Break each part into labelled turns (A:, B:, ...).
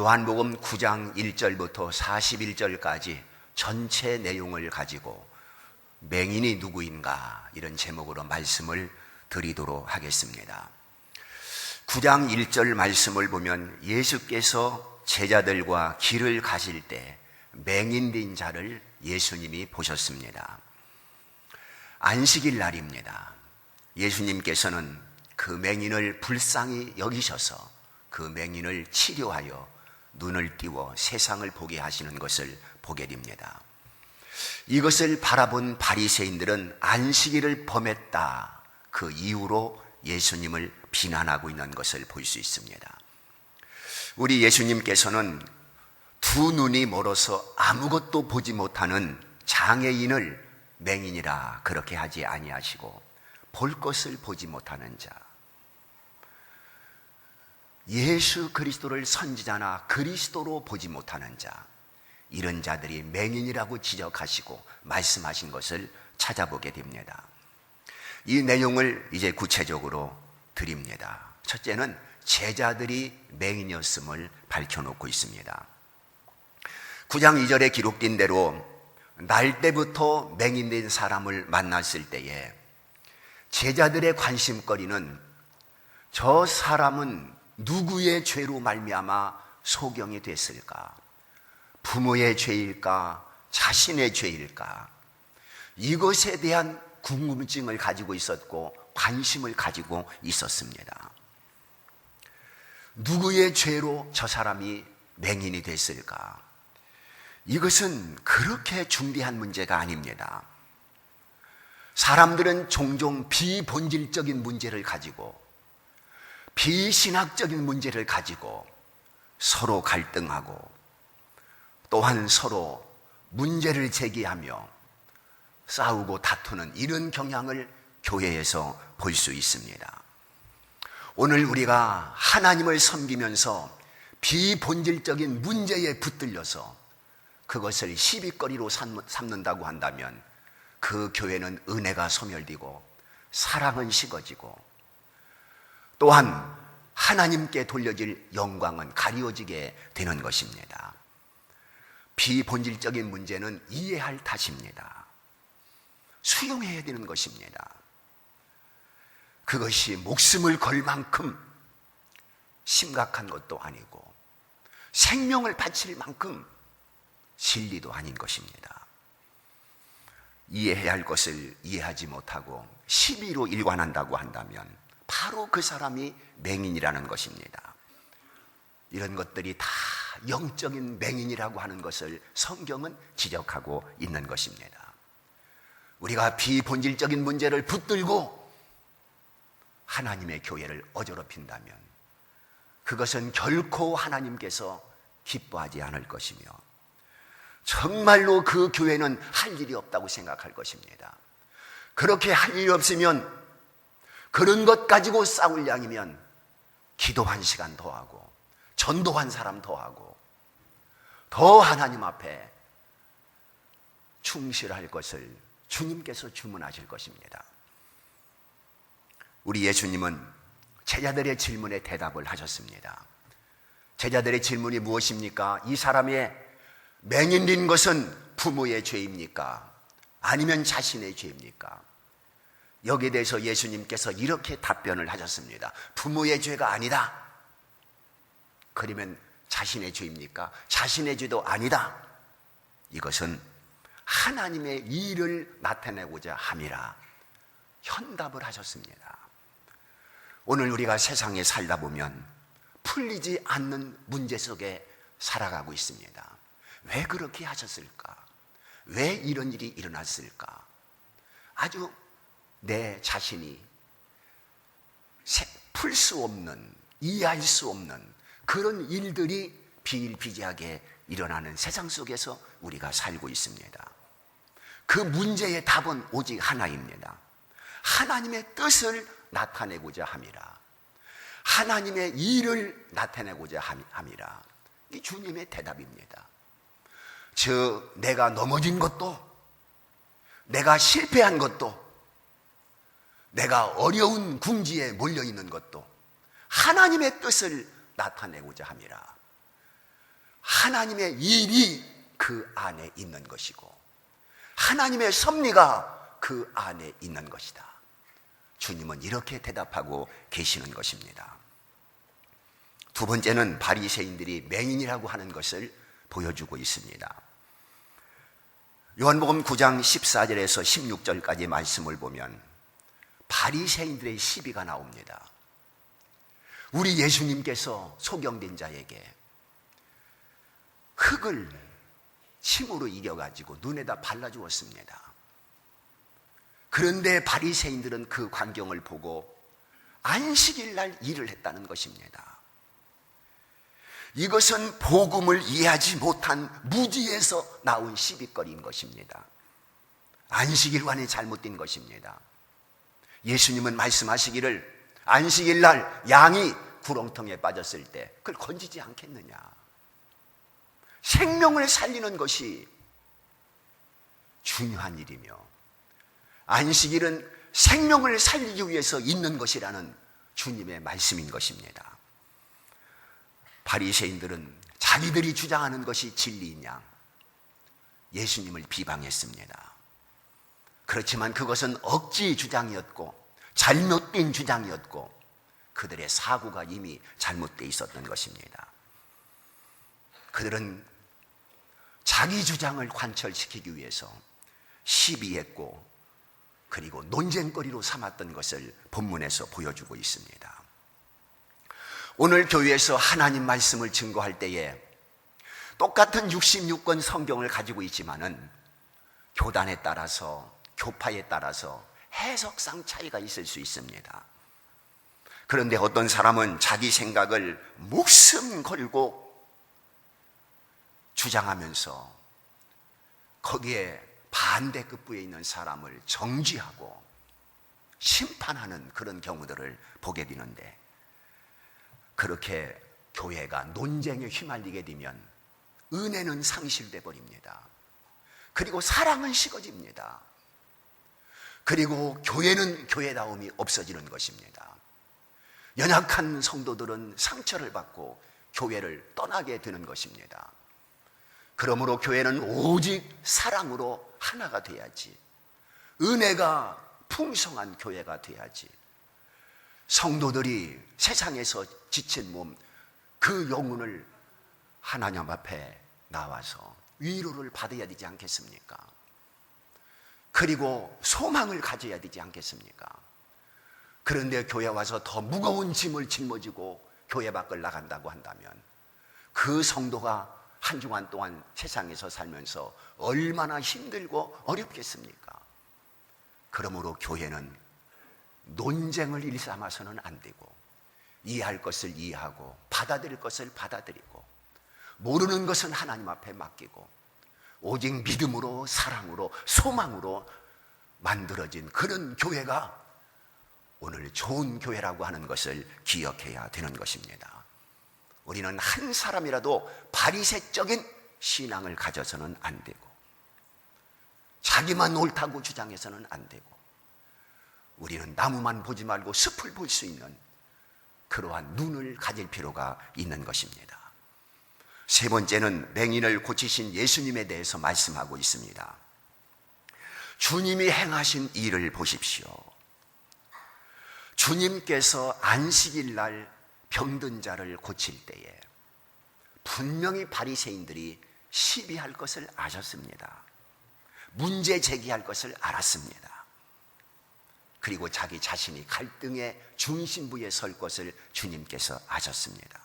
A: 요한복음 9장 1절부터 41절까지 전체 내용을 가지고 맹인이 누구인가 이런 제목으로 말씀을 드리도록 하겠습니다. 9장 1절 말씀을 보면 예수께서 제자들과 길을 가실 때 맹인된 자를 예수님이 보셨습니다. 안식일 날입니다. 예수님께서는 그 맹인을 불쌍히 여기셔서 그 맹인을 치료하여 눈을 띄워 세상을 보게 하시는 것을 보게 됩니다. 이것을 바라본 바리새인들은 안식일을 범했다, 그 이유로 예수님을 비난하고 있는 것을 볼 수 있습니다. 우리 예수님께서는 두 눈이 멀어서 아무것도 보지 못하는 장애인을 맹인이라 그렇게 하지 아니하시고 볼 것을 보지 못하는 자, 예수 그리스도를 선지자나 그리스도로 보지 못하는 자, 이런 자들이 맹인이라고 지적하시고 말씀하신 것을 찾아보게 됩니다. 이 내용을 이제 구체적으로 드립니다. 첫째는 제자들이 맹인이었음을 밝혀놓고 있습니다. 9장 2절에 기록된 대로 날 때부터 맹인된 사람을 만났을 때에 제자들의 관심거리는 저 사람은 누구의 죄로 말미암아 소경이 됐을까? 부모의 죄일까? 자신의 죄일까? 이것에 대한 궁금증을 가지고 있었고 관심을 가지고 있었습니다. 누구의 죄로 저 사람이 맹인이 됐을까? 이것은 그렇게 중대한 문제가 아닙니다. 사람들은 종종 비본질적인 문제를 가지고 비신학적인 문제를 가지고 서로 갈등하고 또한 서로 문제를 제기하며 싸우고 다투는 이런 경향을 교회에서 볼 수 있습니다. 오늘 우리가 하나님을 섬기면서 비본질적인 문제에 붙들려서 그것을 시비거리로 삼는다고 한다면 그 교회는 은혜가 소멸되고 사랑은 식어지고 또한 하나님께 돌려질 영광은 가리워지게 되는 것입니다. 비본질적인 문제는 이해할 탓입니다. 수용해야 되는 것입니다. 그것이 목숨을 걸 만큼 심각한 것도 아니고 생명을 바칠 만큼 진리도 아닌 것입니다. 이해해야 할 것을 이해하지 못하고 시비로 일관한다고 한다면 바로 그 사람이 맹인이라는 것입니다. 이런 것들이 다 영적인 맹인이라고 하는 것을 성경은 지적하고 있는 것입니다. 우리가 비본질적인 문제를 붙들고 하나님의 교회를 어지럽힌다면 그것은 결코 하나님께서 기뻐하지 않을 것이며 정말로 그 교회는 할 일이 없다고 생각할 것입니다. 그렇게 할 일이 없으면 그런 것 가지고 싸울 양이면 기도한 시간 더 하고 전도한 사람 더 하고 더 하나님 앞에 충실할 것을 주님께서 주문하실 것입니다. 우리 예수님은 제자들의 질문에 대답을 하셨습니다. 제자들의 질문이 무엇입니까? 이 사람의 맹인된 것은 부모의 죄입니까? 아니면 자신의 죄입니까? 여기에 대해서 예수님께서 이렇게 답변을 하셨습니다. 부모의 죄가 아니다. 그러면 자신의 죄입니까? 자신의 죄도 아니다. 이것은 하나님의 일을 나타내고자 함이라 현답을 하셨습니다. 오늘 우리가 세상에 살다 보면 풀리지 않는 문제 속에 살아가고 있습니다. 왜 그렇게 하셨을까? 왜 이런 일이 일어났을까? 아주 내 자신이 풀 수 없는, 이해할 수 없는 그런 일들이 비일비재하게 일어나는 세상 속에서 우리가 살고 있습니다. 그 문제의 답은 오직 하나입니다. 하나님의 뜻을 나타내고자 함이라. 하나님의 일을 나타내고자 함이라. 이 주님의 대답입니다. 내가 넘어진 것도, 내가 실패한 것도, 내가 어려운 궁지에 몰려있는 것도 하나님의 뜻을 나타내고자 함이라. 하나님의 일이 그 안에 있는 것이고 하나님의 섭리가 그 안에 있는 것이다. 주님은 이렇게 대답하고 계시는 것입니다. 두 번째는 바리새인들이 맹인이라고 하는 것을 보여주고 있습니다. 요한복음 9장 14절에서 16절까지 말씀을 보면 바리새인들의 시비가 나옵니다. 우리 예수님께서 소경된 자에게 흙을 침으로 이겨가지고 눈에다 발라주었습니다. 그런데 바리새인들은 그 광경을 보고 안식일 날 일을 했다는 것입니다. 이것은 복음을 이해하지 못한 무지에서 나온 시비거리인 것입니다. 안식일관이 잘못된 것입니다. 예수님은 말씀하시기를 안식일 날 양이 구렁텅이에 빠졌을 때 그걸 건지지 않겠느냐. 생명을 살리는 것이 중요한 일이며 안식일은 생명을 살리기 위해서 있는 것이라는 주님의 말씀인 것입니다. 바리새인들은 자기들이 주장하는 것이 진리인 양 예수님을 비방했습니다. 그렇지만 그것은 억지 주장이었고 잘못된 주장이었고 그들의 사고가 이미 잘못되어 있었던 것입니다. 그들은 자기 주장을 관철시키기 위해서 시비했고 그리고 논쟁거리로 삼았던 것을 본문에서 보여주고 있습니다. 오늘 교회에서 하나님 말씀을 증거할 때에 똑같은 66권 성경을 가지고 있지만은 교단에 따라서 교파에 따라서 해석상 차이가 있을 수 있습니다. 그런데 어떤 사람은 자기 생각을 목숨 걸고 주장하면서 거기에 반대급부에 있는 사람을 정죄하고 심판하는 그런 경우들을 보게 되는데 그렇게 교회가 논쟁에 휘말리게 되면 은혜는 상실돼 버립니다. 그리고 사랑은 식어집니다. 그리고 교회는 교회다움이 없어지는 것입니다. 연약한 성도들은 상처를 받고 교회를 떠나게 되는 것입니다. 그러므로 교회는 오직 사랑으로 하나가 돼야지, 은혜가 풍성한 교회가 돼야지, 성도들이 세상에서 지친 몸, 그 영혼을 하나님 앞에 나와서 위로를 받아야 되지 않겠습니까? 그리고 소망을 가져야 되지 않겠습니까? 그런데 교회 와서 더 무거운 짐을 짊어지고 교회 밖을 나간다고 한다면 그 성도가 한 주간 동안 세상에서 살면서 얼마나 힘들고 어렵겠습니까? 그러므로 교회는 논쟁을 일삼아서는 안 되고 이해할 것을 이해하고 받아들일 것을 받아들이고 모르는 것은 하나님 앞에 맡기고 오직 믿음으로 사랑으로 소망으로 만들어진 그런 교회가 오늘 좋은 교회라고 하는 것을 기억해야 되는 것입니다. 우리는 한 사람이라도 바리새적인 신앙을 가져서는 안 되고 자기만 옳다고 주장해서는 안 되고 우리는 나무만 보지 말고 숲을 볼 수 있는 그러한 눈을 가질 필요가 있는 것입니다. 세 번째는 맹인을 고치신 예수님에 대해서 말씀하고 있습니다. 주님이 행하신 일을 보십시오. 주님께서 안식일 날 병든 자를 고칠 때에 분명히 바리새인들이 시비할 것을 아셨습니다. 문제 제기할 것을 알았습니다. 그리고 자기 자신이 갈등의 중심부에 설 것을 주님께서 아셨습니다.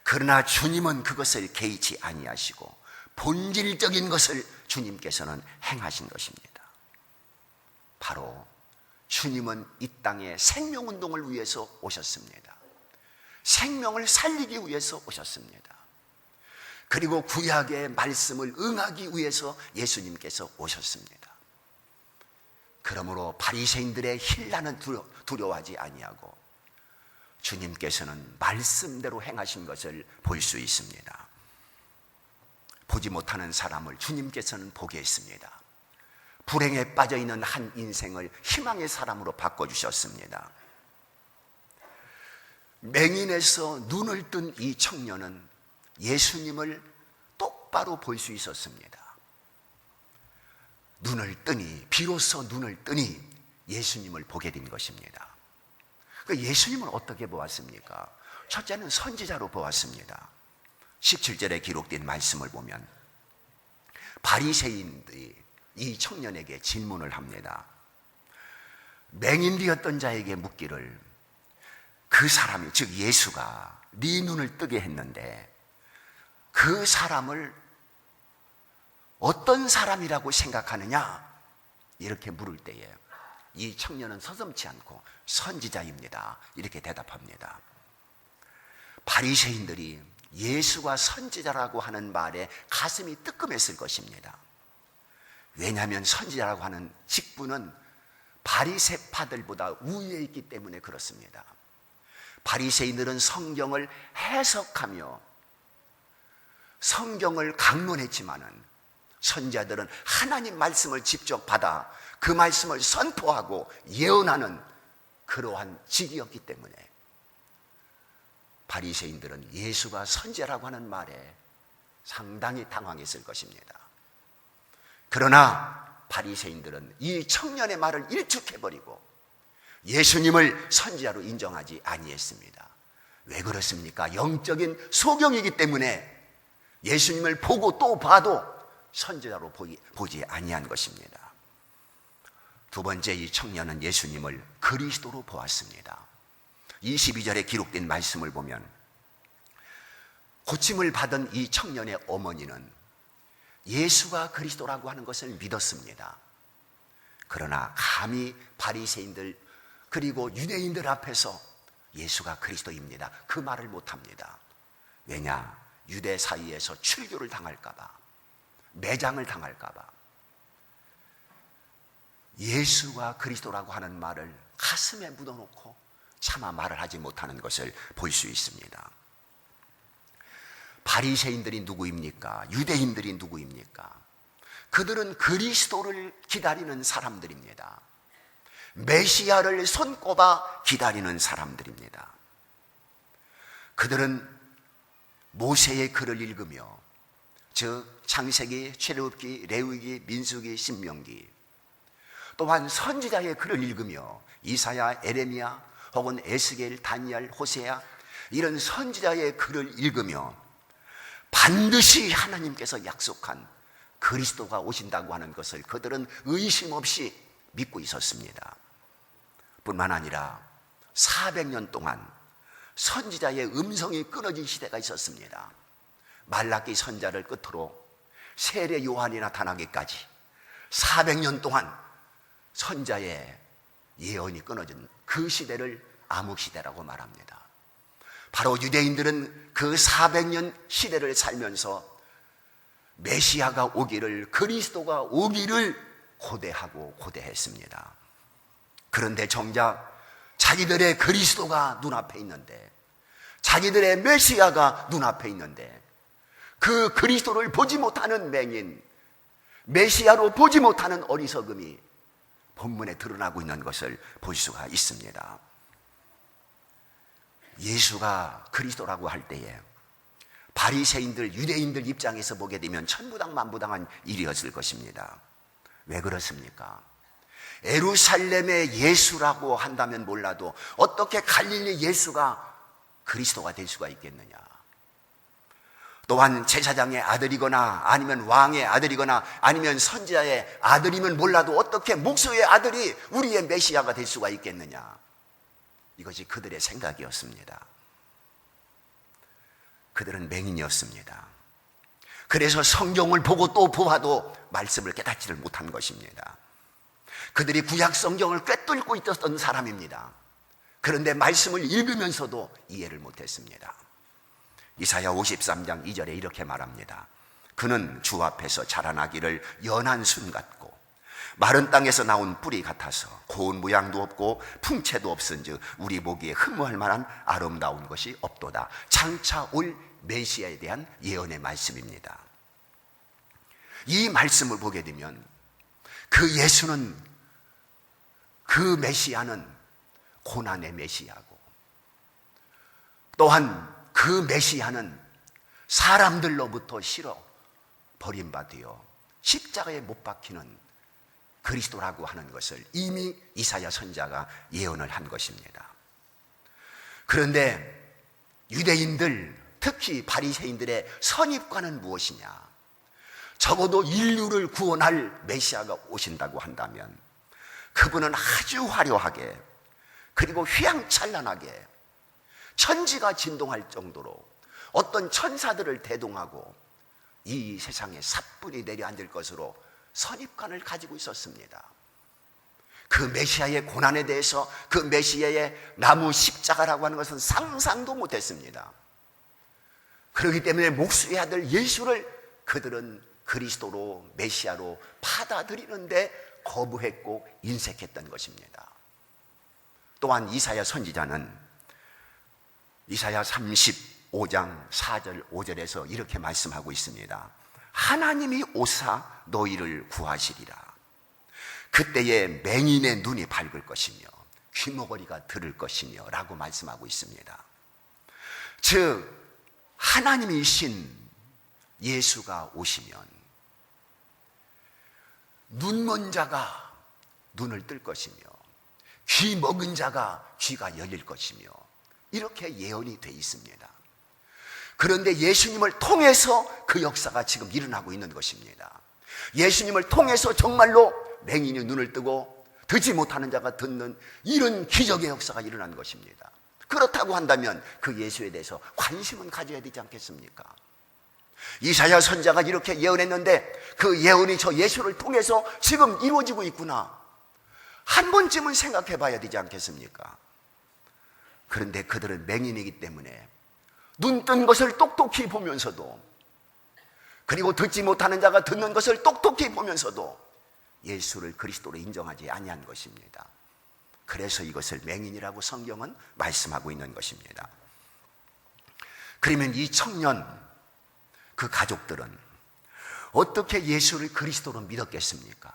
A: 그러나 주님은 그것을 개의치 아니하시고 본질적인 것을 주님께서는 행하신 것입니다. 바로 주님은 이 땅에 생명운동을 위해서 오셨습니다. 생명을 살리기 위해서 오셨습니다. 그리고 구약의 말씀을 응하기 위해서 예수님께서 오셨습니다. 그러므로 바리새인들의 힐난은 두려워하지 아니하고 주님께서는 말씀대로 행하신 것을 볼 수 있습니다. 보지 못하는 사람을 주님께서는 보게 했습니다. 불행에 빠져있는 한 인생을 희망의 사람으로 바꿔주셨습니다. 맹인에서 눈을 뜬 이 청년은 예수님을 똑바로 볼 수 있었습니다. 비로소 눈을 뜨니 예수님을 보게 된 것입니다. 예수님을 어떻게 보았습니까? 첫째는 선지자로 보았습니다. 17절에 기록된 말씀을 보면 바리새인들이 이 청년에게 질문을 합니다. 맹인되었던 자에게 묻기를, 그 사람이, 즉 예수가 네 눈을 뜨게 했는데 그 사람을 어떤 사람이라고 생각하느냐? 이렇게 물을 때에 이 청년은 서슴지 않고 선지자입니다, 이렇게 대답합니다. 바리새인들이 예수가 선지자라고 하는 말에 가슴이 뜨끔했을 것입니다. 왜냐하면 선지자라고 하는 직분은 바리새파들보다 우위에 있기 때문에 그렇습니다. 바리새인들은 성경을 해석하며 성경을 강론했지만은 선지자들은 하나님 말씀을 직접 받아 그 말씀을 선포하고 예언하는 그러한 직이었기 때문에 바리새인들은 예수가 선지자라고 하는 말에 상당히 당황했을 것입니다. 그러나 바리새인들은 이 청년의 말을 일축해버리고 예수님을 선지자로 인정하지 아니했습니다. 왜 그렇습니까? 영적인 소경이기 때문에 예수님을 보고 또 봐도 선지자로 보지 아니한 것입니다. 두 번째, 이 청년은 예수님을 그리스도로 보았습니다. 22절에 기록된 말씀을 보면 고침을 받은 이 청년의 어머니는 예수가 그리스도라고 하는 것을 믿었습니다. 그러나 감히 바리새인들 그리고 유대인들 앞에서 예수가 그리스도입니다, 그 말을 못합니다. 왜냐? 유대 사이에서 출교를 당할까 봐, 매장을 당할까 봐 예수가 그리스도라고 하는 말을 가슴에 묻어놓고 차마 말을 하지 못하는 것을 볼 수 있습니다. 바리새인들이 누구입니까? 유대인들이 누구입니까? 그들은 그리스도를 기다리는 사람들입니다. 메시아를 손꼽아 기다리는 사람들입니다. 그들은 모세의 글을 읽으며, 즉 창세기, 출애굽기, 레위기, 민수기, 신명기, 또한 선지자의 글을 읽으며 이사야, 에레미야 혹은 에스겔, 다니엘, 호세아 이런 선지자의 글을 읽으며 반드시 하나님께서 약속한 그리스도가 오신다고 하는 것을 그들은 의심 없이 믿고 있었습니다. 뿐만 아니라 400년 동안 선지자의 음성이 끊어진 시대가 있었습니다. 말라기 선지자를 끝으로 세례 요한이 나타나기까지 400년 동안 선지자의 예언이 끊어진 그 시대를 암흑시대라고 말합니다. 바로 유대인들은 그 400년 시대를 살면서 메시아가 오기를, 그리스도가 오기를 고대하고 고대했습니다. 그런데 정작 자기들의 그리스도가 눈앞에 있는데, 자기들의 메시아가 눈앞에 있는데 그 그리스도를 보지 못하는 맹인, 메시아로 보지 못하는 어리석음이 본문에 드러나고 있는 것을 볼 수가 있습니다. 예수가 그리스도라고 할 때에 바리새인들, 유대인들 입장에서 보게 되면 천부당만부당한 일이었을 것입니다. 왜 그렇습니까? 예루살렘의 예수라고 한다면 몰라도 어떻게 갈릴리 예수가 그리스도가 될 수가 있겠느냐? 또한 제사장의 아들이거나 아니면 왕의 아들이거나 아니면 선지자의 아들이면 몰라도 어떻게 목수의 아들이 우리의 메시아가 될 수가 있겠느냐? 이것이 그들의 생각이었습니다. 그들은 맹인이었습니다. 그래서 성경을 보고 또 보아도 말씀을 깨닫지를 못한 것입니다. 그들이 구약 성경을 꿰뚫고 있었던 사람입니다. 그런데 말씀을 읽으면서도 이해를 못했습니다. 이사야 53장 2절에 이렇게 말합니다. 그는 주 앞에서 자라나기를 연한 순 같고 마른 땅에서 나온 뿌리 같아서 고운 모양도 없고 풍채도 없은즉 우리 보기에 흠모할 만한 아름다운 것이 없도다. 장차 올 메시아에 대한 예언의 말씀입니다. 이 말씀을 보게 되면 그 예수는, 그 메시아는 고난의 메시아고, 또한 그 메시아는 사람들로부터 싫어 버림받으여 십자가에 못 박히는 그리스도라고 하는 것을 이미 이사야 선지자가 예언을 한 것입니다. 그런데 유대인들, 특히 바리새인들의 선입관은 무엇이냐? 적어도 인류를 구원할 메시아가 오신다고 한다면 그분은 아주 화려하게, 그리고 휘황찬란하게, 천지가 진동할 정도로 어떤 천사들을 대동하고 이 세상에 사뿐히 내려앉을 것으로 선입관을 가지고 있었습니다. 그 메시아의 고난에 대해서, 그 메시아의 나무 십자가라고 하는 것은 상상도 못했습니다. 그렇기 때문에 목수의 아들 예수를 그들은 그리스도로, 메시아로 받아들이는데 거부했고 인색했던 것입니다. 또한 이사야 선지자는 이사야 35장 4절 5절에서 이렇게 말씀하고 있습니다. 하나님이 오사 너희를 구하시리라. 그때에 맹인의 눈이 밝을 것이며 귀머거리가 들을 것이며 라고 말씀하고 있습니다. 즉 하나님이신 예수가 오시면 눈 먼 자가 눈을 뜰 것이며 귀 먹은 자가 귀가 열릴 것이며 이렇게 예언이 되어 있습니다. 그런데 예수님을 통해서 그 역사가 지금 일어나고 있는 것입니다. 예수님을 통해서 정말로 맹인이 눈을 뜨고 듣지 못하는 자가 듣는 이런 기적의 역사가 일어난 것입니다. 그렇다고 한다면 그 예수에 대해서 관심은 가져야 되지 않겠습니까? 이사야 선지자가 이렇게 예언했는데 그 예언이 저 예수를 통해서 지금 이루어지고 있구나, 한 번쯤은 생각해 봐야 되지 않겠습니까? 그런데 그들은 맹인이기 때문에 눈 뜬 것을 똑똑히 보면서도, 그리고 듣지 못하는 자가 듣는 것을 똑똑히 보면서도 예수를 그리스도로 인정하지 아니한 것입니다. 그래서 이것을 맹인이라고 성경은 말씀하고 있는 것입니다. 그러면 이 청년, 그 가족들은 어떻게 예수를 그리스도로 믿었겠습니까?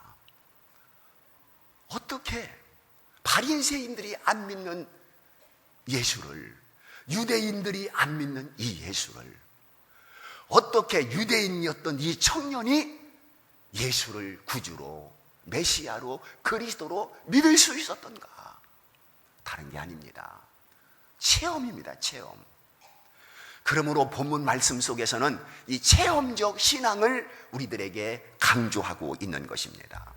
A: 어떻게 바리새인들이 안 믿는 예수를, 유대인들이 안 믿는 이 예수를, 어떻게 유대인이었던 이 청년이 예수를 구주로, 메시아로, 그리스도로 믿을 수 있었던가? 다른 게 아닙니다. 체험입니다. 체험. 그러므로 본문 말씀 속에서는 이 체험적 신앙을 우리들에게 강조하고 있는 것입니다.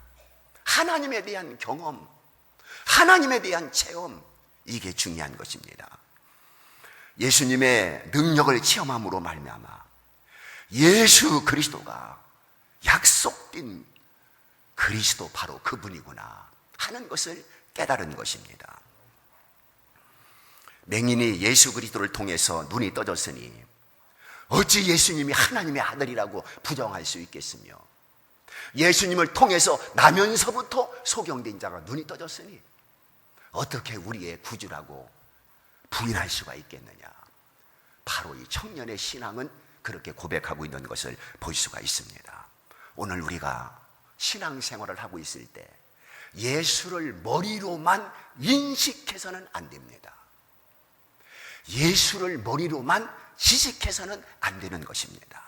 A: 하나님에 대한 경험, 하나님에 대한 체험, 이게 중요한 것입니다. 예수님의 능력을 체험함으로 말미암아 예수 그리스도가 약속된 그리스도, 바로 그분이구나 하는 것을 깨달은 것입니다. 맹인이 예수 그리스도를 통해서 눈이 떠졌으니 어찌 예수님이 하나님의 아들이라고 부정할 수 있겠으며, 예수님을 통해서 나면서부터 소경된 자가 눈이 떠졌으니 어떻게 우리의 구주라고 부인할 수가 있겠느냐. 바로 이 청년의 신앙은 그렇게 고백하고 있는 것을 볼 수가 있습니다. 오늘 우리가 신앙생활을 하고 있을 때 예수를 머리로만 인식해서는 안 됩니다. 예수를 머리로만 지식해서는 안 되는 것입니다.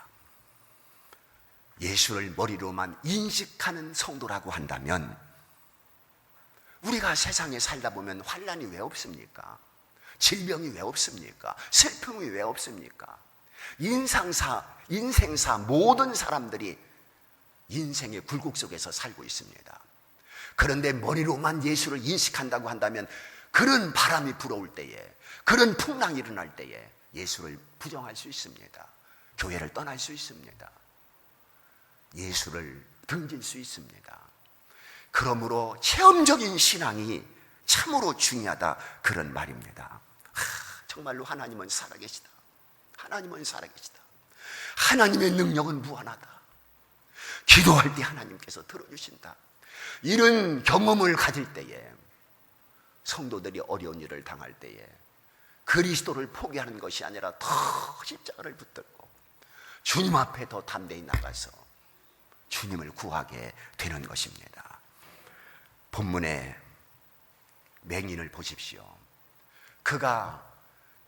A: 예수를 머리로만 인식하는 성도라고 한다면 우리가 세상에 살다 보면 환난이 왜 없습니까? 질병이 왜 없습니까? 슬픔이 왜 없습니까? 인생사 모든 사람들이 인생의 굴곡 속에서 살고 있습니다. 그런데 머리로만 예수를 인식한다고 한다면 그런 바람이 불어올 때에, 그런 풍랑이 일어날 때에 예수를 부정할 수 있습니다. 교회를 떠날 수 있습니다. 예수를 등질 수 있습니다. 그러므로 체험적인 신앙이 참으로 중요하다, 그런 말입니다. 정말로 하나님은 살아계시다. 하나님은 살아계시다. 하나님의 능력은 무한하다. 기도할 때 하나님께서 들어주신다. 이런 경험을 가질 때에, 성도들이 어려운 일을 당할 때에 그리스도를 포기하는 것이 아니라 더 십자가를 붙들고 주님 앞에 더 담대히 나가서 주님을 구하게 되는 것입니다. 본문의 맹인을 보십시오. 그가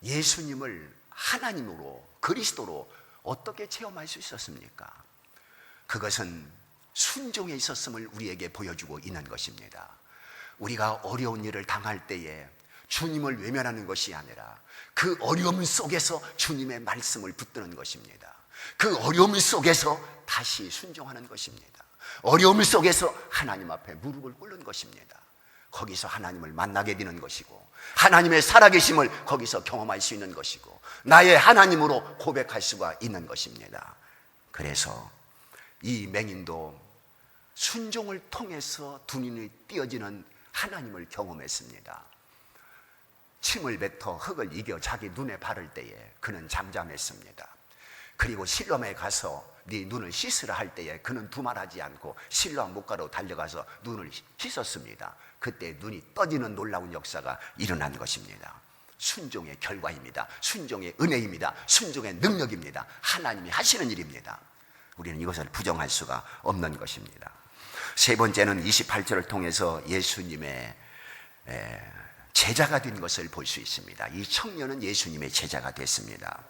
A: 예수님을 하나님으로, 그리스도로 어떻게 체험할 수 있었습니까? 그것은 순종에 있었음을 우리에게 보여주고 있는 것입니다. 우리가 어려운 일을 당할 때에 주님을 외면하는 것이 아니라 그 어려움 속에서 주님의 말씀을 붙드는 것입니다. 그 어려움 속에서 다시 순종하는 것입니다. 어려움 속에서 하나님 앞에 무릎을 꿇는 것입니다. 거기서 하나님을 만나게 되는 것이고 하나님의 살아계심을 거기서 경험할 수 있는 것이고 나의 하나님으로 고백할 수가 있는 것입니다. 그래서 이 맹인도 순종을 통해서 두 눈이 띄어지는 하나님을 경험했습니다. 침을 뱉어 흙을 이겨 자기 눈에 바를 때에 그는 잠잠했습니다. 그리고 실로암에 가서 네 눈을 씻으라 할 때에 그는 두말하지 않고 실로암 목가로 달려가서 눈을 씻었습니다. 그때 눈이 떠지는 놀라운 역사가 일어난 것입니다. 순종의 결과입니다. 순종의 은혜입니다. 순종의 능력입니다. 하나님이 하시는 일입니다. 우리는 이것을 부정할 수가 없는 것입니다. 세 번째는 28절을 통해서 예수님의 제자가 된 것을 볼 수 있습니다. 이 청년은 예수님의 제자가 됐습니다.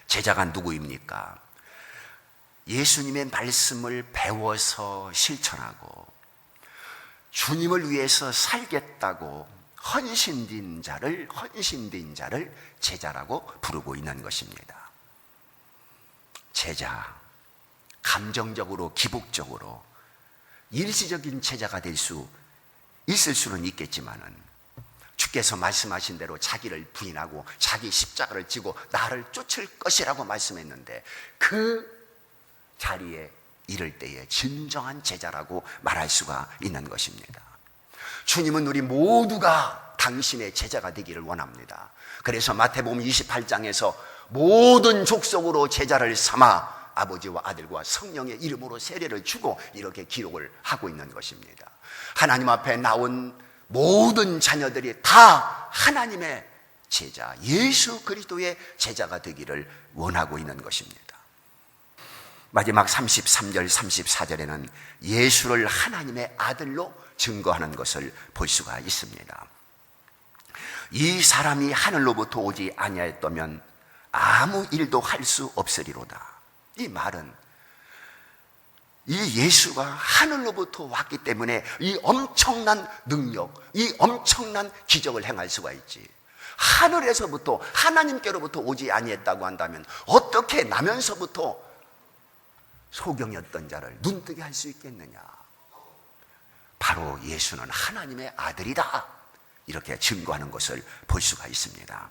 A: 제자가 누구입니까? 예수님의 말씀을 배워서 실천하고 주님을 위해서 살겠다고 헌신된 자를 제자라고 부르고 있는 것입니다. 제자, 감정적으로 기복적으로 일시적인 제자가 될 수 있을 수는 있겠지만은 주께서 말씀하신 대로 자기를 부인하고 자기 십자가를 지고 나를 쫓을 것이라고 말씀했는데 그 자리에 이를 때에 진정한 제자라고 말할 수가 있는 것입니다. 주님은 우리 모두가 당신의 제자가 되기를 원합니다. 그래서 마태복음 28장에서 모든 족속으로 제자를 삼아 아버지와 아들과 성령의 이름으로 세례를 주고 이렇게 기록을 하고 있는 것입니다. 하나님 앞에 나온 모든 자녀들이 다 하나님의 제자, 예수 그리스도의 제자가 되기를 원하고 있는 것입니다. 마지막 33절, 34절에는 예수를 하나님의 아들로 증거하는 것을 볼 수가 있습니다. 이 사람이 하늘로부터 오지 아니하였다면 아무 일도 할 수 없으리로다. 이 말은 이 예수가 하늘로부터 왔기 때문에 이 엄청난 능력, 이 엄청난 기적을 행할 수가 있지. 하늘에서부터 하나님께로부터 오지 아니했다고 한다면 어떻게 나면서부터 소경이었던 자를 눈뜨게 할 수 있겠느냐. 바로 예수는 하나님의 아들이다, 이렇게 증거하는 것을 볼 수가 있습니다.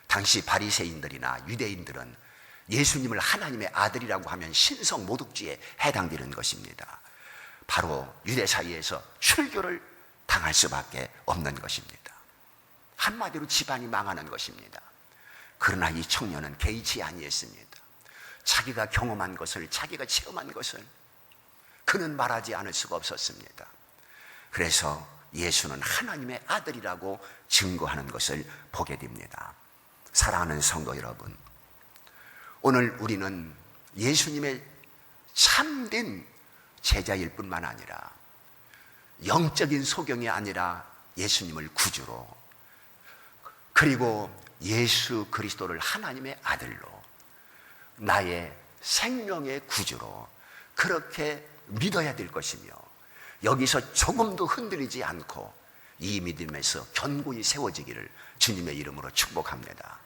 A: 당시 바리새인들이나 유대인들은 예수님을 하나님의 아들이라고 하면 신성 모독죄에 해당되는 것입니다. 바로 유대 사이에서 출교를 당할 수밖에 없는 것입니다. 한마디로 집안이 망하는 것입니다. 그러나 이 청년은 개의치 아니했습니다. 자기가 경험한 것을, 자기가 체험한 것을 그는 말하지 않을 수가 없었습니다. 그래서 예수는 하나님의 아들이라고 증거하는 것을 보게 됩니다. 사랑하는 성도 여러분, 오늘 우리는 예수님의 참된 제자일 뿐만 아니라 영적인 소경이 아니라 예수님을 구주로, 그리고 예수 그리스도를 하나님의 아들로, 나의 생명의 구주로 그렇게 믿어야 될 것이며, 여기서 조금도 흔들리지 않고 이 믿음에서 견고히 세워지기를 주님의 이름으로 축복합니다.